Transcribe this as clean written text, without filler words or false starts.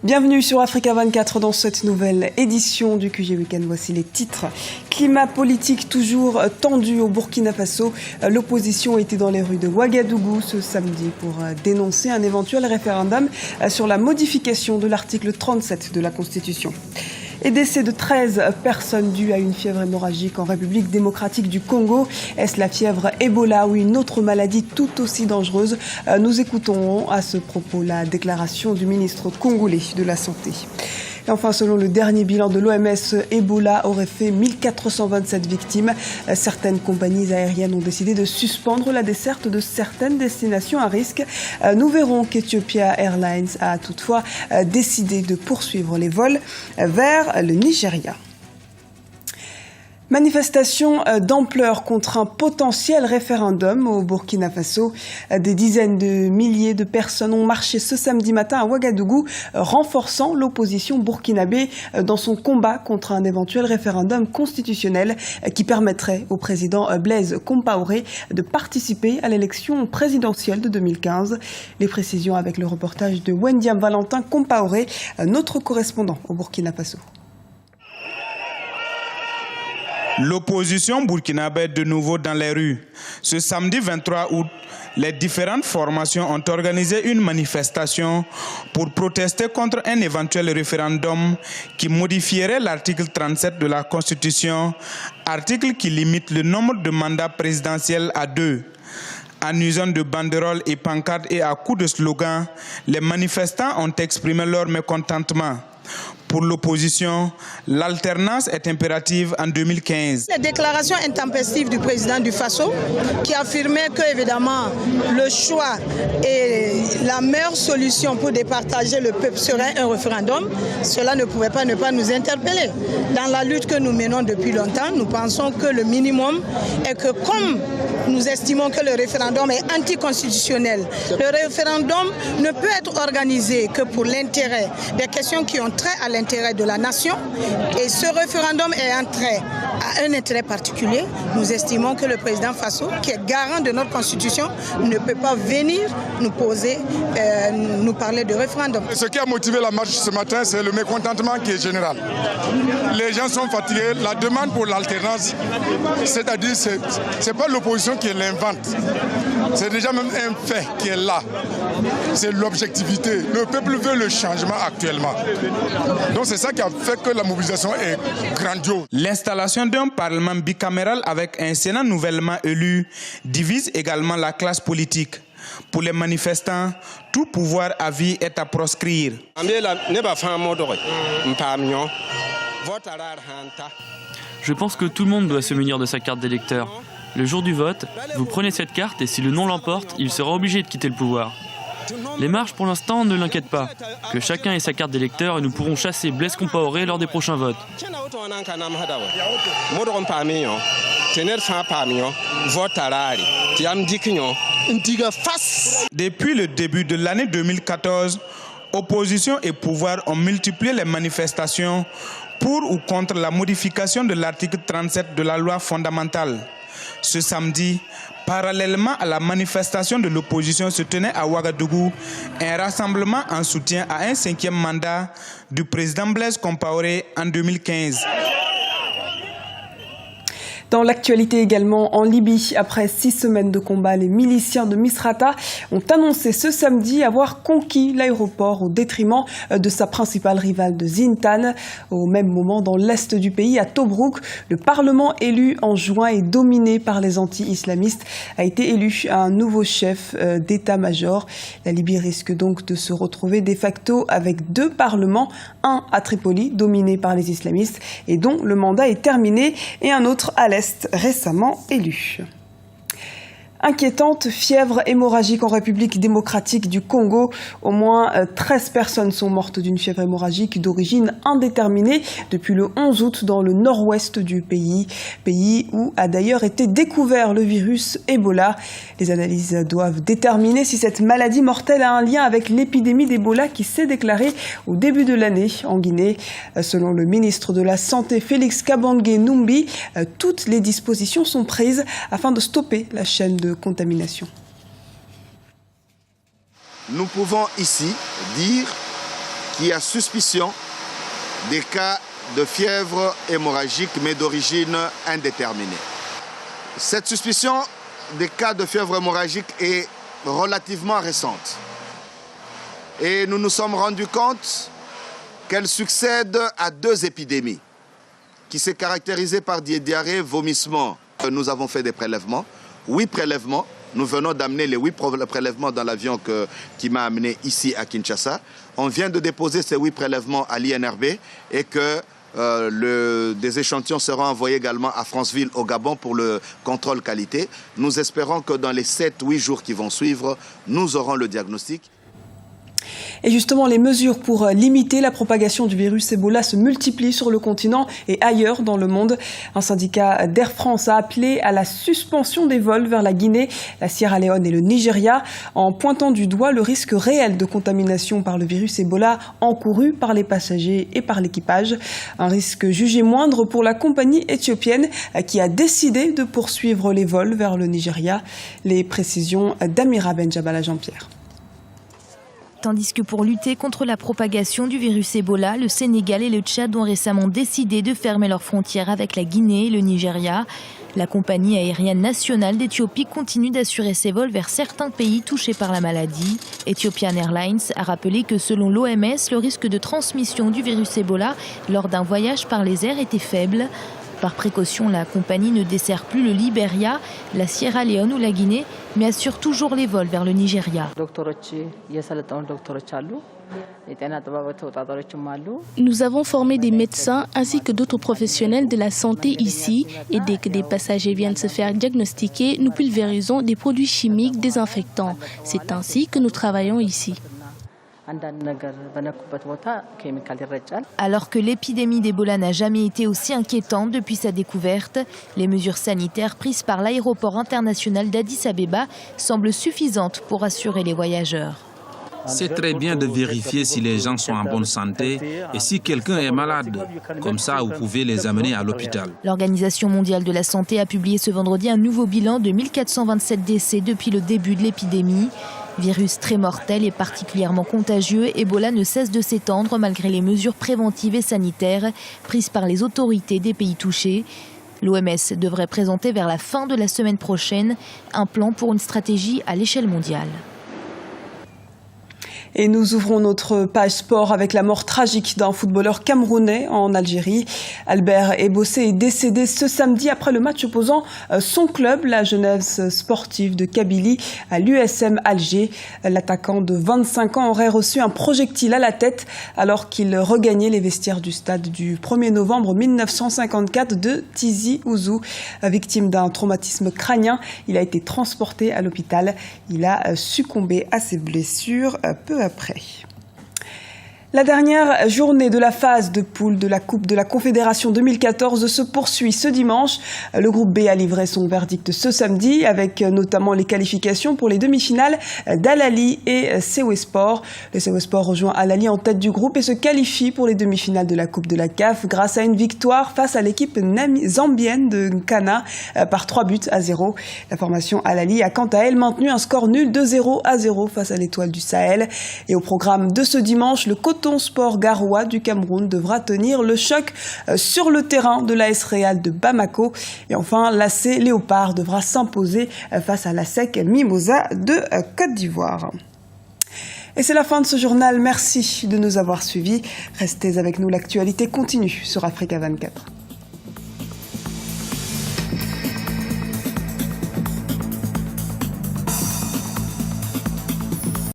Bienvenue sur Africa 24 dans cette nouvelle édition du QG Week-end. Voici les titres. Climat politique toujours tendu au Burkina Faso. L'opposition était dans les rues de Ouagadougou ce samedi pour dénoncer un éventuel référendum sur la modification de l'article 37 de la Constitution. Et décès de 13 personnes dues à une fièvre hémorragique en République démocratique du Congo. Est-ce la fièvre Ebola ou une autre maladie tout aussi dangereuse? Nous écoutons à ce propos la déclaration du ministre congolais de la Santé. Et enfin, selon le dernier bilan de l'OMS, Ebola aurait fait 1427 victimes. Certaines compagnies aériennes ont décidé de suspendre la desserte de certaines destinations à risque. Nous verrons qu'Ethiopia Airlines a toutefois décidé de poursuivre les vols vers le Nigeria. Manifestation d'ampleur contre un potentiel référendum au Burkina Faso. Des dizaines de milliers de personnes ont marché ce samedi matin à Ouagadougou, renforçant l'opposition burkinabé dans son combat contre un éventuel référendum constitutionnel qui permettrait au président Blaise Compaoré de participer à l'élection présidentielle de 2015. Les précisions avec le reportage de Wendiam Valentin Compaoré, notre correspondant au Burkina Faso. L'opposition burkinabé est de nouveau dans les rues. Ce samedi 23 août, les différentes formations ont organisé une manifestation pour protester contre un éventuel référendum qui modifierait l'article 37 de la Constitution, article qui limite le nombre de mandats présidentiels à 2. En usant de banderoles et pancartes et à coups de slogans, les manifestants ont exprimé leur mécontentement. Pour l'opposition, l'alternance est impérative en 2015. La déclaration intempestive du président du Faso qui affirmait que, évidemment, le choix et la meilleure solution pour départager le peuple serait un référendum, cela ne pouvait pas ne pas nous interpeller. Dans la lutte que nous menons depuis longtemps, nous pensons que le minimum est que, comme nous estimons que le référendum est anticonstitutionnel, le référendum ne peut être organisé que pour l'intérêt des questions qui ont trait à l'intérêt de la nation, et ce référendum est un trait à un intérêt particulier. Nous estimons que le président Faso, qui est garant de notre constitution, ne peut pas venir nous parler de référendum. Ce qui a motivé la marche ce matin, c'est le mécontentement qui est général. Les gens sont fatigués. La demande pour l'alternance, c'est-à-dire c'est pas l'opposition qui l'invente. C'est déjà même un fait qui est là. C'est l'objectivité. Le peuple veut le changement actuellement. Donc c'est ça qui a fait que la mobilisation est grandiose. L'installation d'un parlement bicaméral avec un Sénat nouvellement élu divise également la classe politique. Pour les manifestants, tout pouvoir à vie est à proscrire. Je pense que tout le monde doit se munir de sa carte d'électeur. Le jour du vote, vous prenez cette carte et si le non l'emporte, il sera obligé de quitter le pouvoir. Les marches, pour l'instant, ne l'inquiètent pas. Que chacun ait sa carte d'électeur et nous pourrons chasser Blaise Compaoré lors des prochains votes. Depuis le début de l'année 2014, opposition et pouvoir ont multiplié les manifestations pour ou contre la modification de l'article 37 de la loi fondamentale. Ce samedi, parallèlement à la manifestation de l'opposition se tenait à Ouagadougou un rassemblement en soutien à un 5e mandat du président Blaise Compaoré en 2015. Dans l'actualité également, en Libye, après 6 semaines de combat, les miliciens de Misrata ont annoncé ce samedi avoir conquis l'aéroport au détriment de sa principale rivale de Zintan. Au même moment, dans l'est du pays, à Tobrouk, le Parlement élu en juin et dominé par les anti-islamistes a été élu un nouveau chef d'état-major. La Libye risque donc de se retrouver de facto avec 2 parlements, un à Tripoli, dominé par les islamistes et dont le mandat est terminé, et un autre à l'est, récemment élu. Inquiétante fièvre hémorragique en République démocratique du Congo. Au moins 13 personnes sont mortes d'une fièvre hémorragique d'origine indéterminée depuis le 11 août dans le nord-ouest du pays où a d'ailleurs été découvert le virus Ebola. Les analyses doivent déterminer si cette maladie mortelle a un lien avec l'épidémie d'Ebola qui s'est déclarée au début de l'année en Guinée. Selon le ministre de la Santé Félix Kabange Numbi, toutes les dispositions sont prises afin de stopper la chaîne de contamination. Nous pouvons ici dire qu'il y a suspicion des cas de fièvre hémorragique, mais d'origine indéterminée. Cette suspicion des cas de fièvre hémorragique est relativement récente. Et nous nous sommes rendus compte qu'elle succède à 2 épidémies qui s'est caractérisée par des diarrhées, vomissements. Nous avons fait des prélèvements, 8 prélèvements. Nous venons d'amener les 8 prélèvements dans l'avion qui m'a amené ici à Kinshasa. On vient de déposer ces 8 prélèvements à l'INRB et que des échantillons seront envoyés également à Franceville au Gabon pour le contrôle qualité. Nous espérons que dans les 7-8 jours qui vont suivre, nous aurons le diagnostic. Et justement, les mesures pour limiter la propagation du virus Ebola se multiplient sur le continent et ailleurs dans le monde. Un syndicat d'Air France a appelé à la suspension des vols vers la Guinée, la Sierra Leone et le Nigeria, en pointant du doigt le risque réel de contamination par le virus Ebola encouru par les passagers et par l'équipage. Un risque jugé moindre pour la compagnie éthiopienne qui a décidé de poursuivre les vols vers le Nigeria. Les précisions d'Amira Benjabala Jean-Pierre. Tandis que pour lutter contre la propagation du virus Ebola, le Sénégal et le Tchad ont récemment décidé de fermer leurs frontières avec la Guinée et le Nigeria. La compagnie aérienne nationale d'Éthiopie continue d'assurer ses vols vers certains pays touchés par la maladie. Ethiopian Airlines a rappelé que selon l'OMS, le risque de transmission du virus Ebola lors d'un voyage par les airs était faible. Par précaution, la compagnie ne dessert plus le Libéria, la Sierra Leone ou la Guinée, mais assure toujours les vols vers le Nigeria. Nous avons formé des médecins ainsi que d'autres professionnels de la santé ici et dès que des passagers viennent se faire diagnostiquer, nous pulvérisons des produits chimiques désinfectants. C'est ainsi que nous travaillons ici. Alors que l'épidémie d'Ebola n'a jamais été aussi inquiétante depuis sa découverte, les mesures sanitaires prises par l'aéroport international d'Addis Abeba semblent suffisantes pour assurer les voyageurs. C'est très bien de vérifier si les gens sont en bonne santé et si quelqu'un est malade. Comme ça, vous pouvez les amener à l'hôpital. L'Organisation mondiale de la santé a publié ce vendredi un nouveau bilan de 1427 décès depuis le début de l'épidémie. Virus très mortel et particulièrement contagieux, Ebola ne cesse de s'étendre malgré les mesures préventives et sanitaires prises par les autorités des pays touchés. L'OMS devrait présenter vers la fin de la semaine prochaine un plan pour une stratégie à l'échelle mondiale. Et nous ouvrons notre page sport avec la mort tragique d'un footballeur camerounais en Algérie. Albert Ebossé est décédé ce samedi après le match opposant son club, la Jeunesse sportive de Kabylie, à l'USM Alger. L'attaquant de 25 ans aurait reçu un projectile à la tête alors qu'il regagnait les vestiaires du stade du 1er novembre 1954 de Tizi Ouzou. Victime d'un traumatisme crânien, il a été transporté à l'hôpital. Il a succombé à ses blessures peu après. La dernière journée de la phase de poule de la Coupe de la Confédération 2014 se poursuit ce dimanche. Le groupe B a livré son verdict ce samedi avec notamment les qualifications pour les demi-finales d'Al-Ahly et Sewe Sport. Le Sewe Sport rejoint Al-Ahly en tête du groupe et se qualifie pour les demi-finales de la Coupe de la CAF grâce à une victoire face à l'équipe zambienne de Nkana par 3-0. La formation Al-Ahly a quant à elle maintenu un score nul de 0-0 face à l'Étoile du Sahel. Et au programme de ce dimanche, le Coton Sport Garoua du Cameroun devra tenir le choc sur le terrain de l'AS Real de Bamako. Et enfin, l'AC Léopard devra s'imposer face à l'ASEC Mimosa de Côte d'Ivoire. Et c'est la fin de ce journal. Merci de nous avoir suivis. Restez avec nous, l'actualité continue sur Africa 24.